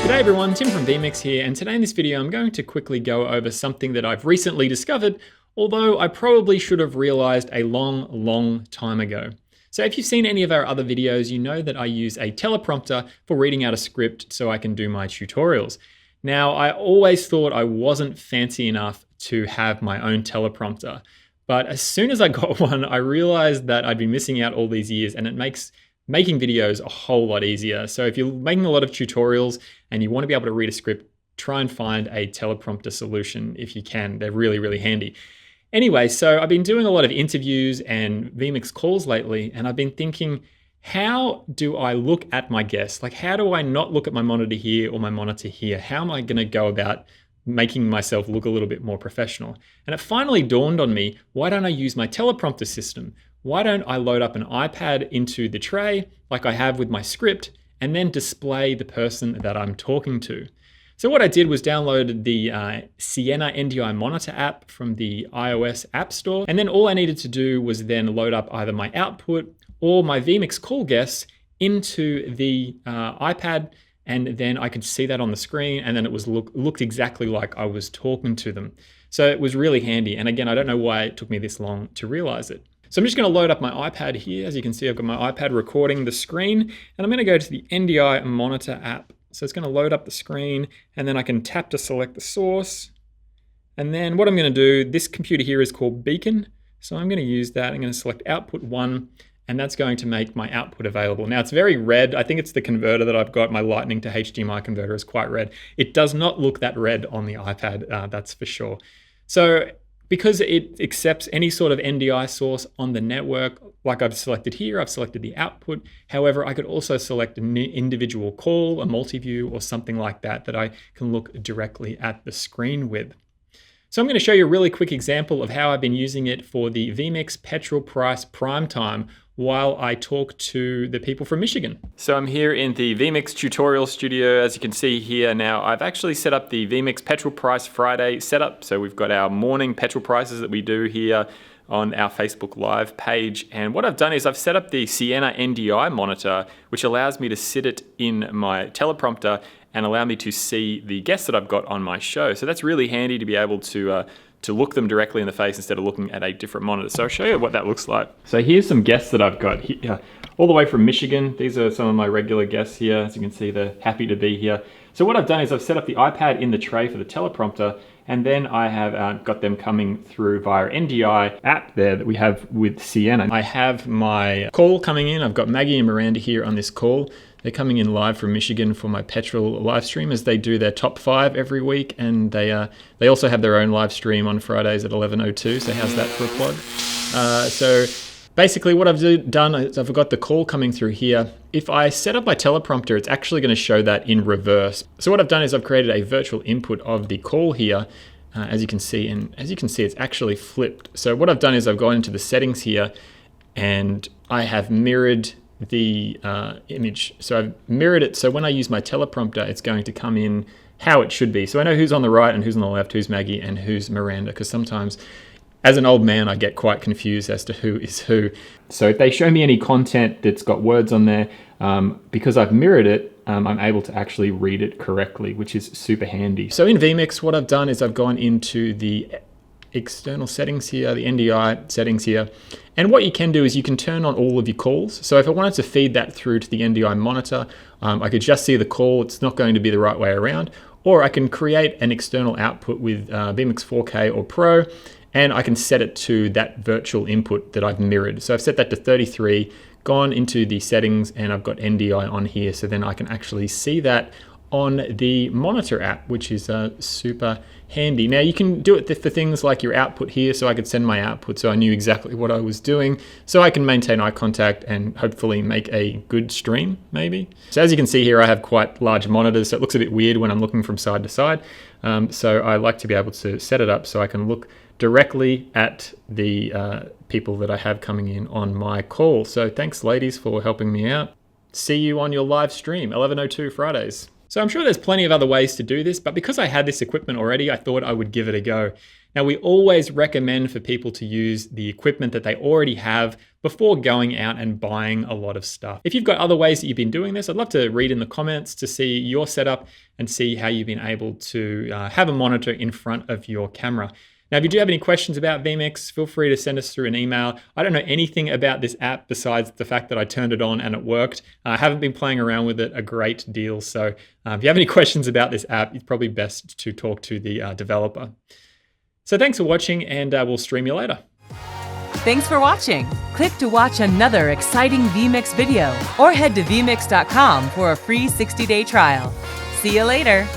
G'day everyone, Tim from vMix here, and today in this video I'm going to quickly go over something that I've recently discovered, although I probably should have realized a long time ago. So if you've seen any of our other videos, you know that I use a teleprompter for reading out a script so I can do my tutorials. Now, I always thought I wasn't fancy enough to have my own teleprompter, but as soon as I got one, I realized that I'd been missing out all these years, and it makes making videos a whole lot easier. So if you're making a lot of tutorials and you want to be able to read a script, try and find a teleprompter solution if you can. They're really handy. Anyway, so I've been doing a lot of interviews and vMix calls lately, and I've been thinking, how do I look at my guests? Like, how do I not look at my monitor here or my monitor here? How am I going to go about making myself look a little bit more professional? And it finally dawned on me, why don't I use my teleprompter system? Why don't I load up an iPad into the tray like I have with my script and then display the person that I'm talking to? So what I did was downloaded the Sienna NDI Monitor App from the iOS App Store. And then all I needed to do was then load up either my output or my vMix call guests into the iPad, and then I could see that on the screen, and then it was looked exactly like I was talking to them. So it was really handy. And again, I don't know why it took me this long to realize it. So I'm just going to load up my iPad here. As you can see, I've got my iPad recording the screen, and I'm going to go to the NDI Monitor App. So it's going to load up the screen, and then I can tap to select the source. And then what I'm going to do, this computer here is called Beacon. So I'm going to use that. I'm going to select output 1, and that's going to make my output available. Now it's very red. I think it's the converter that I've got. My Lightning to HDMI converter is quite red. It does not look that red on the iPad, that's for sure. So because it accepts any sort of NDI source on the network, like I've selected here, I've selected the output. However, I could also select an individual call, a multi-view, or something like that that I can look directly at the screen with. So I'm going to show you a really quick example of how I've been using it for the vMix petrol price prime time while I talk to the people from Michigan. So I'm here in the vMix tutorial studio. As you can see here now, I've actually set up the vMix petrol price Friday setup. So we've got our morning petrol prices that we do here on our Facebook Live page. And what I've done is I've set up the Sienna NDI monitor, which allows me to sit it in my teleprompter and allow me to see the guests that I've got on my show. So that's really handy to be able to look them directly in the face instead of looking at a different monitor. So I'll show you what that looks like. So here's some guests that I've got here, all the way from Michigan. These are some of my regular guests here. As you can see, they're happy to be here. So what I've done is I've set up the iPad in the tray for the teleprompter, and then I have got them coming through via NDI app there that we have with Sienna. I have my call coming in. I've got Maggie and Miranda here on this call. They're coming in live from Michigan for my petrol live stream, as they do their top 5 every week, and they also have their own live stream on Fridays at 11:02. So how's that for a plug? So basically what I've done is I've got the call coming through here. If I set up my teleprompter, it's actually going to show that in reverse. So what I've done is I've created a virtual input of the call here, as you can see, and as you can see, it's actually flipped. So what I've done is I've gone into the settings here, and I have mirrored the image. So I've mirrored it, so when I use my teleprompter, it's going to come in how it should be. So I know who's on the right and who's on the left, who's Maggie and who's Miranda, because sometimes as an old man I get quite confused as to who is who. So if they show me any content that's got words on there, because I've mirrored it, I'm able to actually read it correctly, which is super handy. So in vMix, what I've done is I've gone into the external settings here, the NDI settings here. And what you can do is you can turn on all of your calls. So if I wanted to feed that through to the NDI monitor, I could just see the call. It's not going to be the right way around. Or I can create an external output with vMix 4K or Pro, and I can set it to that virtual input that I've mirrored. So I've set that to 33, gone into the settings, and I've got NDI on here. So then I can actually see that on the Monitor app, which is super handy. Now you can do it for things like your output here, so I could send my output so I knew exactly what I was doing, so I can maintain eye contact and hopefully make a good stream, maybe. So as you can see here, I have quite large monitors, so it looks a bit weird when I'm looking from side to side. So I like to be able to set it up so I can look directly at the people that I have coming in on my call. So thanks ladies for helping me out. See you on your live stream, 11:02 Fridays. So I'm sure there's plenty of other ways to do this, but because I had this equipment already, I thought I would give it a go. Now, we always recommend for people to use the equipment that they already have before going out and buying a lot of stuff. If you've got other ways that you've been doing this, I'd love to read in the comments to see your setup and see how you've been able to have a monitor in front of your camera. Now, if you do have any questions about vMix, feel free to send us through an email. I don't know anything about this app besides the fact that I turned it on and it worked. I haven't been playing around with it a great deal. So if you have any questions about this app, it's probably best to talk to the developer. So thanks for watching, and we'll stream you later. Thanks for watching. Click to watch another exciting vMix video or head to vmix.com for a free 60-day trial. See you later.